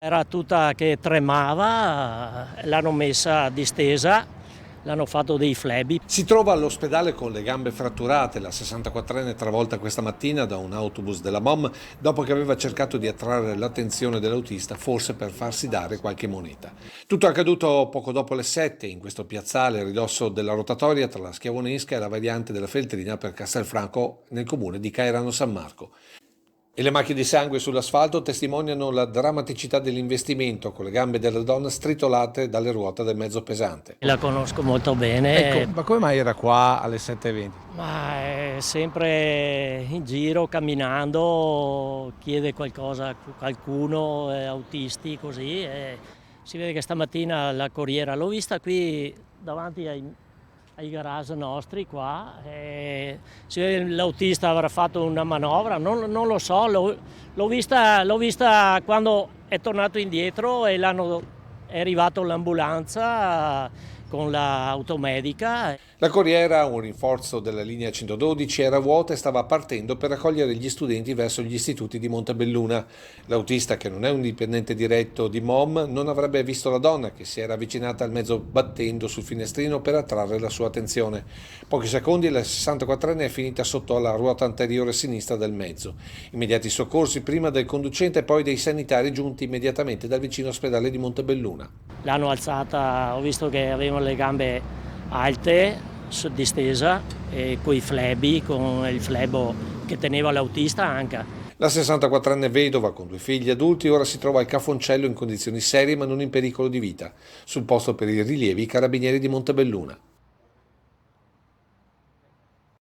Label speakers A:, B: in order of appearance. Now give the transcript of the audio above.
A: Era tutta che tremava, l'hanno messa distesa, l'hanno fatto dei flebbi.
B: Si trova all'ospedale con le gambe fratturate, la 64enne travolta questa mattina da un autobus della MOM dopo che aveva cercato di attrarre l'attenzione dell'autista, forse per farsi dare qualche moneta. Tutto è accaduto poco dopo le 7 in questo piazzale a ridosso della rotatoria tra la Schiavonesca e la variante della Feltrina per Castelfranco nel comune di Cairano San Marco. E le macchie di sangue sull'asfalto testimoniano la drammaticità dell'investimento, con le gambe della donna stritolate dalle ruote del mezzo pesante.
A: La conosco molto bene.
C: Ecco, ma come mai era qua alle 7:20?
A: Ma è sempre in giro, camminando, chiede qualcosa a qualcuno, autisti così. E si vede che stamattina la corriera l'ho vista qui davanti ai garage nostri qua. E si vede che l'autista avrà fatto una manovra, non lo so, l'ho vista quando è tornato indietro e è arrivato l'ambulanza con l'automedica.
B: La corriera, un rinforzo della linea 112, era vuota e stava partendo per raccogliere gli studenti verso gli istituti di Montebelluna. L'autista, che non è un dipendente diretto di MOM, non avrebbe visto la donna che si era avvicinata al mezzo battendo sul finestrino per attrarre la sua attenzione. Pochi secondi e la 64enne è finita sotto alla ruota anteriore sinistra del mezzo. Immediati soccorsi prima del conducente e poi dei sanitari giunti immediatamente dal vicino ospedale di Montebelluna.
A: L'hanno alzata, ho visto che avevano le gambe alte, distesa, e coi flebbi, con il flebo che teneva l'autista anche.
B: La 64enne vedova con 2 figli adulti ora si trova al Cafoncello in condizioni serie ma non in pericolo di vita. Sul posto per i rilievi i carabinieri di Montebelluna.